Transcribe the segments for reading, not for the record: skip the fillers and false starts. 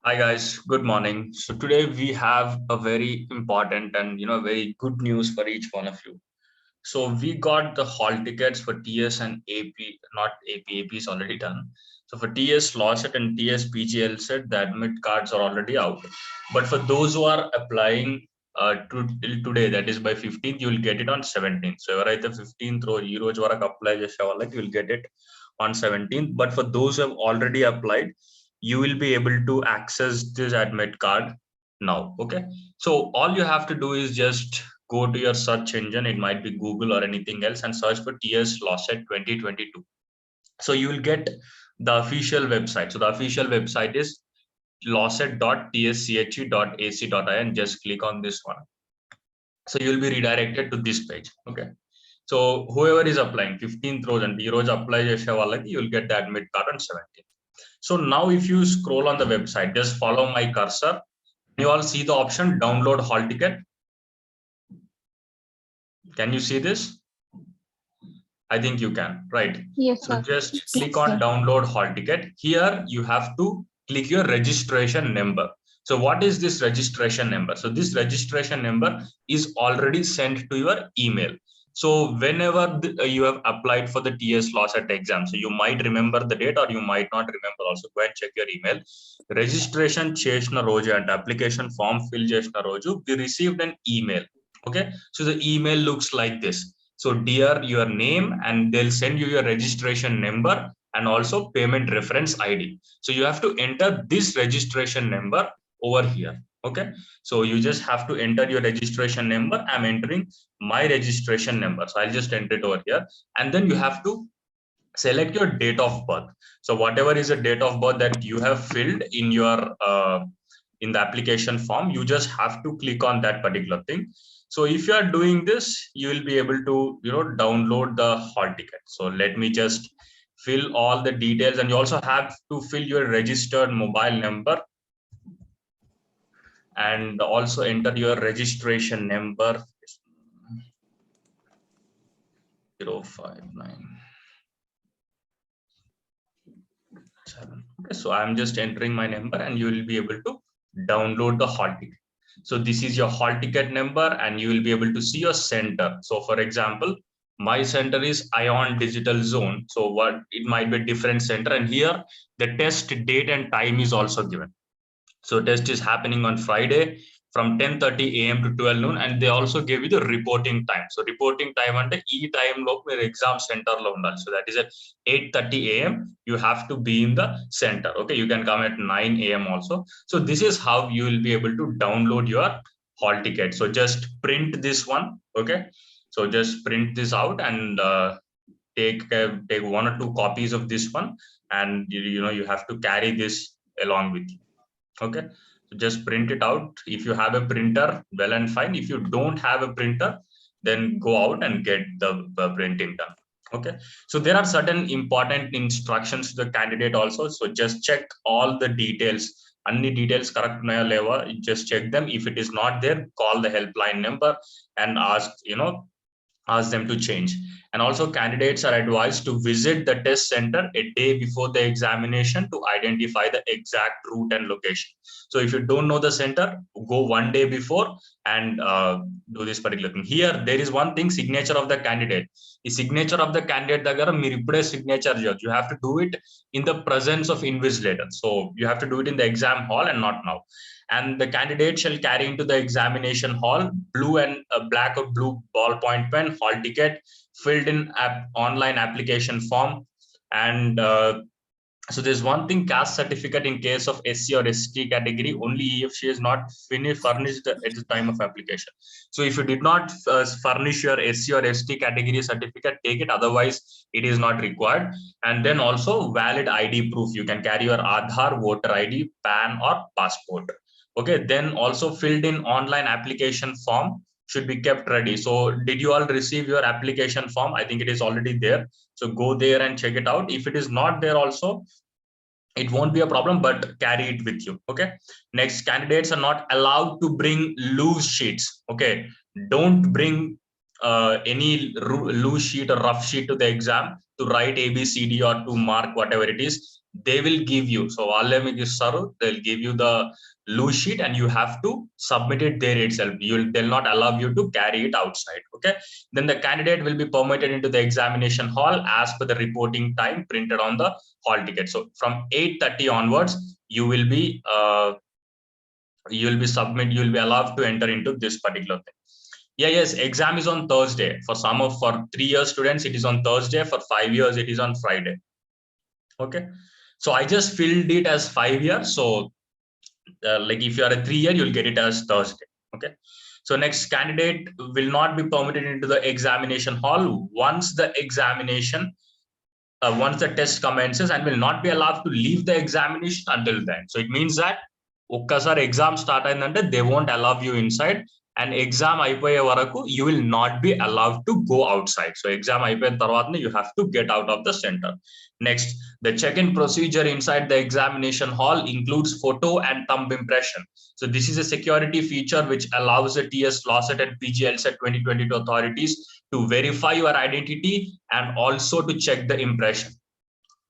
Hi guys, good morning. So today we have a very important and very good news for each one of you. So we got the hall tickets for TS and AP, not AP. AP is already done. So for TS Lawcet and TS PGL set, the admit cards are already out. But for those who are applying till today, that is by 15th, you will get it on 17th. So ఎవరైతే 15th రోజు ఈ రోజు వరకు apply చేసే వాళ్ళకి you will get it on 17th. But for those who have already applied, you will be able to access this admit card now. Okay, so all you have to do is just go to your search engine. It might be Google or anything else, and search for TS Lawcet 2022. So you will get the official website. So the official website is lawcet.tsch.ac.in. Just click on this one. So you will be redirected to this page. Okay, so whoever is applying 15th rows and rows apply chese vallaki, you will get the admit card on 17th. So now if you scroll on the website, just follow my cursor. You all see the option download hall ticket. Can you see this? I think you can, right? Yes, So sir. just Yes, click on sir. download hall ticket. Here you have to click your registration number. So what is this registration number? So this registration number is already sent to your email. So whenever you have applied for the TS Lawcet exam, so you might remember the date or you might not remember. Also go and check your email. Registration chesna roju and application form fill chesna roju, we received an email. Okay, so the email looks like this. So dear, your name, and they'll send you your registration number and also payment reference ID. So you have to enter this registration number over here. Okay, so you just have to enter your registration number. I'm entering my registration number, so I'll just enter it over here, and then you have to select your date of birth. So whatever is the date of birth that you have filled in your in the application form, you just have to click on that particular thing. So if you are doing this, you will be able to download the hall ticket. So let me just fill all the details, and you also have to fill your registered mobile number and also enter your registration number 0597. Okay, so I'm just entering my number, and you will be able to download the hall ticket. So this is your hall ticket number, and you will be able to see your center. So for example, my center is Ion Digital Zone. So what it might be a different center, and here the test date and time is also given. So test is happening on Friday from 10:30 a.m. to 12 noon, and they also give you the reporting time. So reporting time అంటే ఈ time లో మీరు exam center లో ఉండాలి. So that is at 8:30 a.m. you have to be in the center. Okay, you can come at 9 a.m. also. So this is how you will be able to download your hall ticket. So just print this one. Okay, so just print this out and take one or two copies of this one, and you have to carry this along with you. Okay, so just print it out. If you have a printer, well and fine. If you don't have a printer, then go out and get the printing done. Okay, so there are certain important instructions to the candidate also. So just check all the details. Any details correct unnaya leva, just check them. If it is not there, call the helpline number and ask them to change. And also candidates are advised to visit the test center a day before the examination to identify the exact route and location. So if you don't know the center, go one day before and do this particular thing. Here there is one thing, signature of the candidate. The signature of the candidate దగ్గర మీరు ఇప్పుడే signature చేయొచ్చు. You have to do it in the presence of invigilator. So you have to do it in the exam hall and not now. And the candidate shall carry into the examination hall blue and black or blue ballpoint pen, hall ticket, filled in online application form, and so there's one thing, caste certificate in case of SC or ST category, only if she is not furnished at the time of application. So if you did not furnish your SC or ST category certificate, take it, otherwise it is not required. And then also valid ID proof, you can carry your Aadhaar, voter ID, PAN or passport. Okay, then also filled in online application form should be kept ready. So did you all receive your application form? I think it is already there. So go there and check it out. If it is not there also, it won't be a problem, but carry it with you. Okay, next, candidates are not allowed to bring loose sheets. Okay, don't bring any loose sheet or rough sheet to the exam to write ABCD or to mark whatever it is. they will give you, so they'll give you the loose sheet and you have to submit it there itself. They'll not allow you to carry it outside. Okay, then the candidate will be permitted into the examination hall as per the reporting time printed on the hall ticket. So from 8:30 onwards, you will be you'll be allowed to enter into this particular thing. Yes, exam is on Thursday. For 3-year students, it is on Thursday. For 5 years, it is on Friday. Okay, so I just filled it as 5 years. So like if you are a 3-year, you'll get it as Thursday. Okay, so next, candidate will not be permitted into the examination hall once the test commences, and will not be allowed to leave the examination until then. So it means that ఒక్కసారి exam start అయిందంటే they won't allow you inside, and exam అయిపోయే వరకు you will not be allowed to go outside. So exam అయిపోయిన తర్వాతనే you have to get out of the center. Next, the check-in procedure inside the examination hall includes photo and thumb impression. So this is a security feature which allows the TS Lawcet and PG LSAT 2022 authorities to verify your identity and also to check the impression.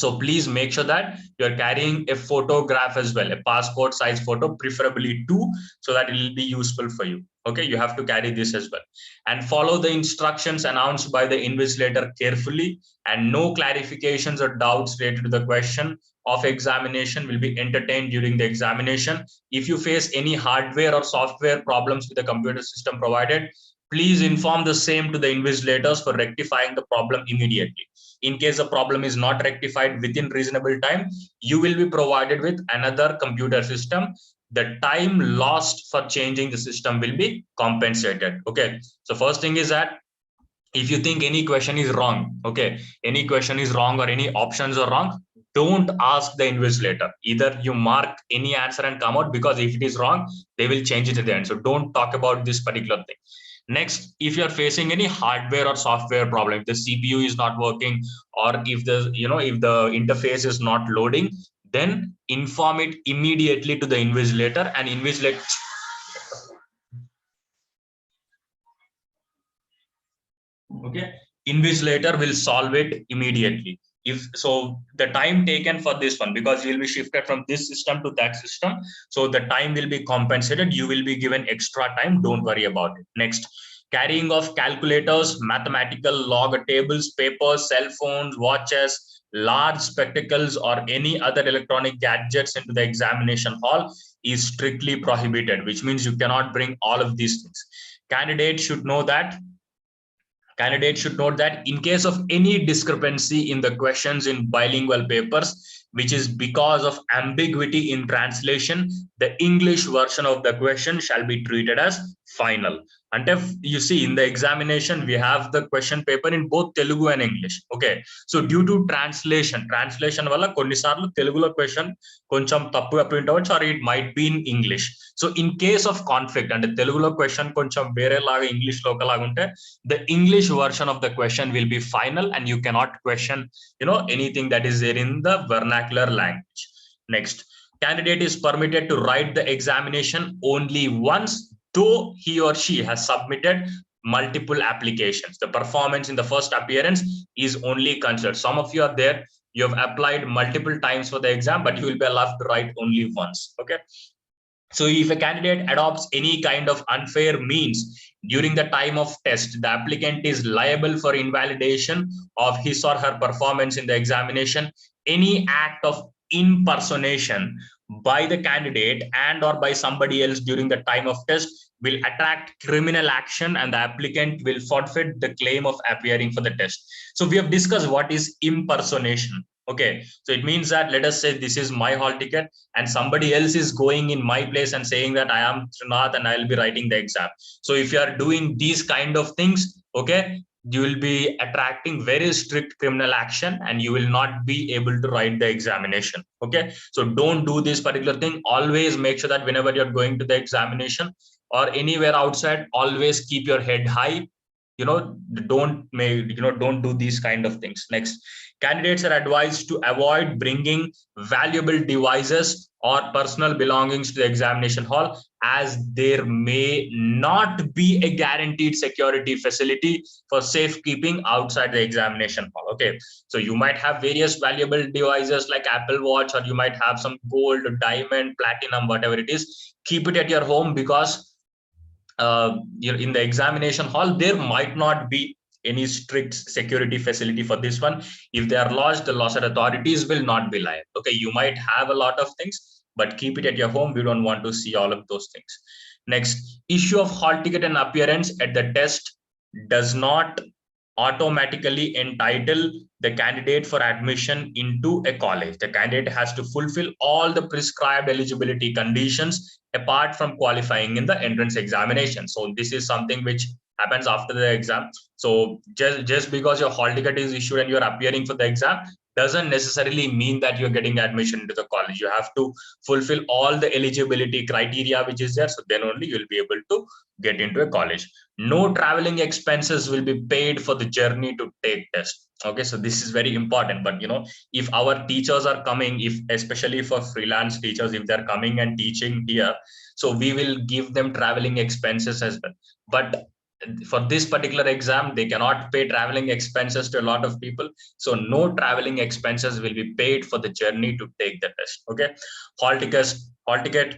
So please make sure that you're carrying a photograph as well, a passport size photo, preferably 2, so that it will be useful for you. Okay, you have to carry this as well, and follow the instructions announced by the invigilator carefully, and no clarifications or doubts related to the question of examination will be entertained during the examination. If you face any hardware or software problems with the computer system provided, please inform the same to the invigilators for rectifying the problem immediately. In case the problem is not rectified within reasonable time, you will be provided with another computer system. The time lost for changing the system will be compensated. Okay, so first thing is that if you think any question is wrong, okay, any question is wrong or any options are wrong, don't ask the invigilator. Either you mark any answer and come out, because if it is wrong, they will change it at the end. So don't talk about this particular thing. Next, if you're facing any hardware or software problem, if the CPU is not working, or if if the interface is not loading, then inform it immediately to the invigilator, and invigilator will solve it immediately. If so, the time taken for this one, because you will be shifted from this system to that system, so the time will be compensated. You will be given extra time. Don't worry about it. Next, carrying of calculators, mathematical log tables, papers, cell phones, watches, large spectacles, or any other electronic gadgets into the examination hall is strictly prohibited, which means you cannot bring all of these things. Candidates should note that in case of any discrepancy in the questions in bilingual papers, which is because of ambiguity in translation, the English version of the question shall be treated as final. And if you see in the examination, we have the question paper in both Telugu and English. Okay, so due to translation valla konnisarlu Telugulo question koncham tappuga print avachchu, or it might be in English. So in case of conflict and Telugulo question koncham vere laga English lo okalaga unte, the English version of the question will be final, and you cannot question anything that is there in the vernacular language. Next, candidate is permitted to write the examination only once, though he or she has submitted multiple applications. The performance in the first appearance is only considered. Some of you are there, you have applied multiple times for the exam, but you will be allowed to write only once. Okay, so if a candidate adopts any kind of unfair means during the time of test, the applicant is liable for invalidation of his or her performance in the examination. Any act of impersonation by the candidate and or by somebody else during the time of test will attract criminal action, and the applicant will forfeit the claim of appearing for the test. So we have discussed what is impersonation. Okay, so it means that, let us say this is my hall ticket and somebody else is going in my place and saying that I am Thrinath and I will be writing the exam. So if you are doing these kind of things, okay, you will be attracting very strict criminal action and you will not be able to write the examination. Okay, so don't do this particular thing. Always make sure that whenever you're going to the examination or anywhere outside, always keep your head high. Don't do these kind of things. Next, Candidates are advised to avoid bringing valuable devices or personal belongings to the examination hall, as there may not be a guaranteed security facility for safekeeping outside the examination hall. Okay, so you might have various valuable devices like Apple Watch, or you might have some gold, diamond, platinum, whatever it is. Keep it at your home, because in the examination hall there might not be any strict security facility for this one. If they are lost, the Lawcet authorities will not be liable. Okay, you might have a lot of things, but keep it at your home. We don't want to see all of those things. Next, issue of hall ticket and appearance at the test does not automatically entitle the candidate for admission into a college. The candidate has to fulfill all the prescribed eligibility conditions apart from qualifying in the entrance examination. So this is something which happens after the exam. So just because your hall ticket is issued and you're appearing for the exam doesn't necessarily mean that you're getting admission into the college. You have to fulfill all the eligibility criteria which is there. So then only you'll be able to get into a college. No traveling expenses will be paid for the journey to take test. Okay, so this is very important. But if our teachers are coming, if especially for freelance teachers, if they're coming and teaching here, so we will give them traveling expenses as well. But for this particular exam, they cannot pay traveling expenses to a lot of people. So no traveling expenses will be paid for the journey to take the test. Okay, hall ticket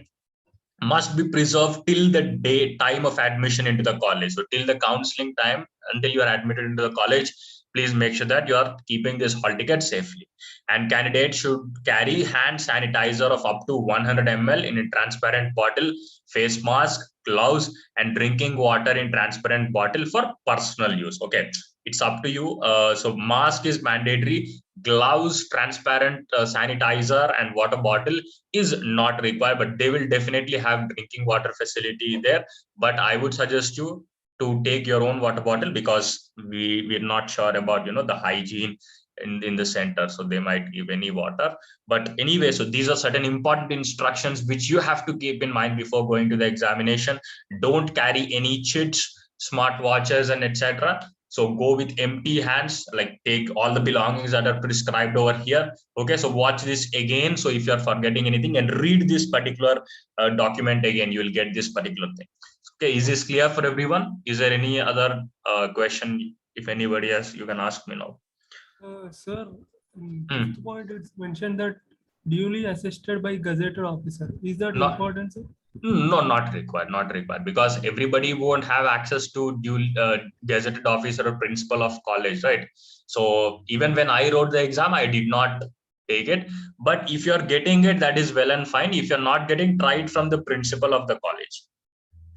must be preserved till the time of admission into the college. So till the counseling time, until you are admitted into the college, please make sure that you are keeping this hall ticket safely. And candidates should carry hand sanitizer of up to 100 ml in a transparent bottle, face mask, gloves, and drinking water in transparent bottle for personal use. Okay, it's up to you. So mask is mandatory, gloves, transparent sanitizer, and water bottle is not required, but they will definitely have drinking water facility there. But I would suggest you to take your own water bottle, because we're not sure about the hygiene in the center, so they might give any water. But anyway, so these are certain important instructions which you have to keep in mind before going to the examination. Don't carry any chits, smartwatches, and etc. So go with empty hands, like take all the belongings that are prescribed over here. Okay, so watch this again. So if you're forgetting anything, and read this particular document again, you will get this particular thing. Okay, is this clear for everyone? Is there any other question? If anybody has, you can ask me now. Sir, in fifth point, it's mentioned that duly assisted by gazetted officer. Is that important, sir? No, not required, because everybody won't have access to gazetted officer or principal of college, right? So even when I wrote the exam, I did not take it. But if you're getting it, that is well and fine. If you're not getting, try it from the principal of the college.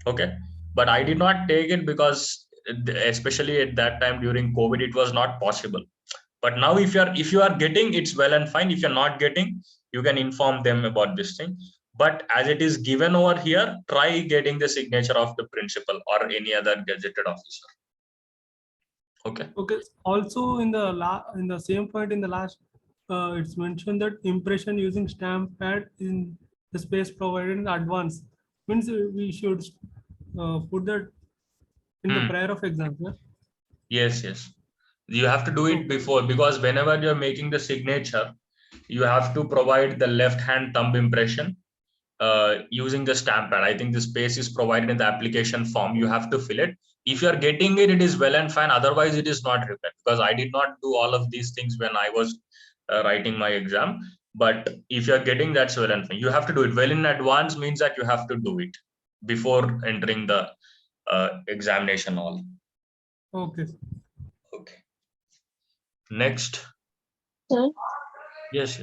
Okay, but I did not take it because especially at that time during COVID, it was not possible. But now if you are getting, it's well and fine. If you're not getting, you can inform them about this thing. But as it is given over here, try getting the signature of the principal or any other gazetted officer. Okay. Okay. Also, in the same point in the last, it's mentioned that impression using stamp pad in the space provided in advance. Means we should put that in the prayer of exam. Yeah? Yes. You have to do it before, because whenever you're making the signature, you have to provide the left hand thumb impression using the stamp pad. I think the space is provided in the application form. You have to fill it. If you are getting it, it is well and fine. Otherwise, it is not required, because I did not do all of these things when I was writing my exam. But if you are getting, that's well and fine. You have to do it well in advance, means that you have to do it before entering the examination hall. Okay. Okay. Next. Sir? Yes.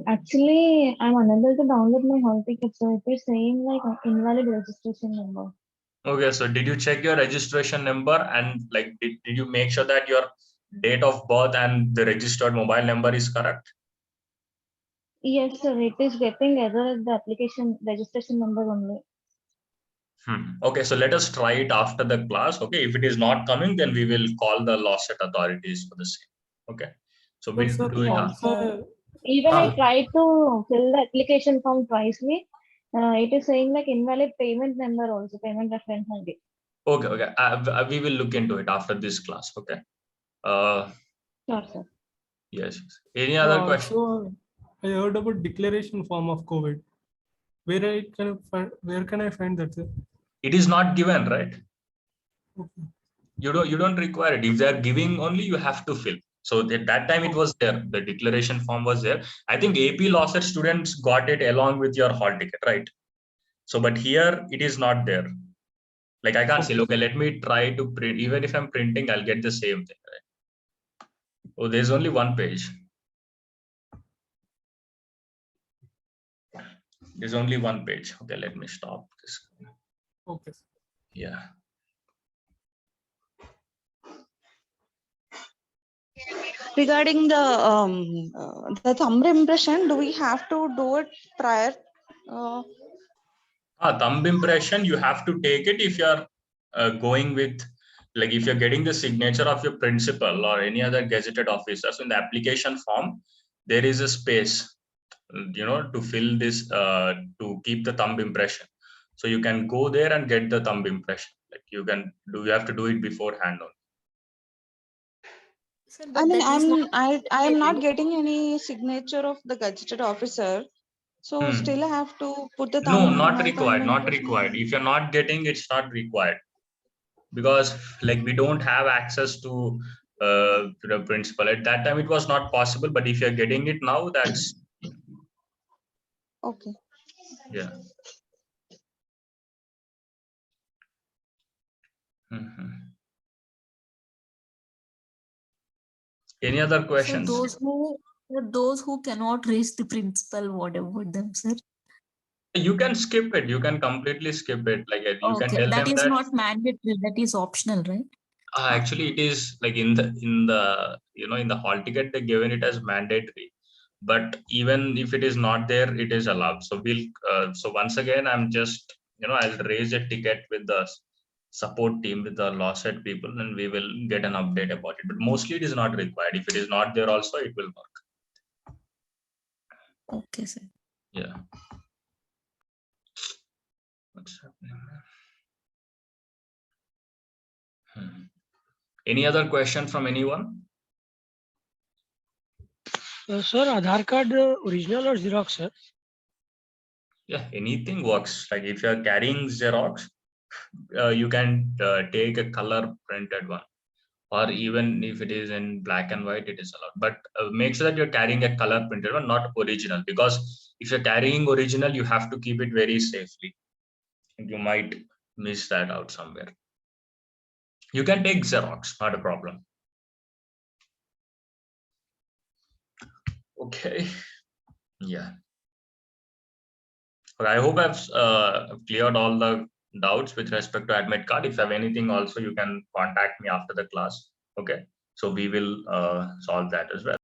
Actually, I'm unable to download my hall ticket, so it is saying like invalid registration number. Okay, so did you check your registration number, and like did you make sure that your date of birth and the registered mobile number is correct? Yes, sir. It is getting error at the application registration number only. Okay, so let us try it after the class. Okay, if it is not coming, then we will call the Lawcet authorities for the same. Okay, so we'll do it after. Even I tried to fill the application form twice. It is saying like invalid payment number also, payment reference ID. Okay. We will look into it after this class. Okay. Sure, sir. Yes. Any other question? So I heard about declaration form of COVID. Where can I find that, sir? It is not given, right? Okay. You don't require it. If they are giving only, you have to fill. So at that time it was there. The declaration form was there. I think AP Lawcet students got it along with your hall ticket, right? So, but here it is not there. Like I can't say, okay, let me try to print. Even if I'm printing, I'll get the same thing, right? Oh, there's only one page. There's only one page. Okay, let me stop this. Okay. Yeah. Regarding the thumb impression, do we have to do it prior? Thumb impression, you have to take it if you're going with, like if you're getting the signature of your principal or any other gazetted officer. So in the application form, there is a space, to fill this, to keep the thumb impression. So you can go there and get the thumb impression. Like you have to do it beforehand. Sir, I but mean, that is not I am not getting any signature of the gazetted officer. So still I have to put the thumb. No, not my required. thumb Not impression. required. If you're not getting, it's not required, because like we don't have access to the principal at that time. It was not possible. But if you're getting it now, that's Okay. yeah. Any other so questions? those who cannot reach the principal, what about them, sir? You can skip it. You can completely skip it. Like you can Okay, tell that them is that not mandatory, that is optional, right? actually it is like in the in the hall ticket they given it as mandatory. But even if it is not there, it is allowed. So we'll so once again, I'm just I'll raise a ticket with the support team, with the Lawcet people, and we will get an update about it. But mostly it is not required. If it is not there also, it will work. Okay, sir. Yeah. What's happening there? Any other question from anyone? Sir, Aadhaar card original or Xerox, sir? Yeah, anything works. Like if you're carrying Xerox, you can take a color printed one, or even if it is in black and white, it is allowed. But make sure that you're carrying a color printed one, not original, because if you're carrying original, you have to keep it very safely. You might miss that out somewhere. You can take Xerox, not a problem. Okay. Yeah. I hope I've cleared all the doubts with respect to admit card. If you have anything also, you can contact me after the class. Okay. So we will solve that as well.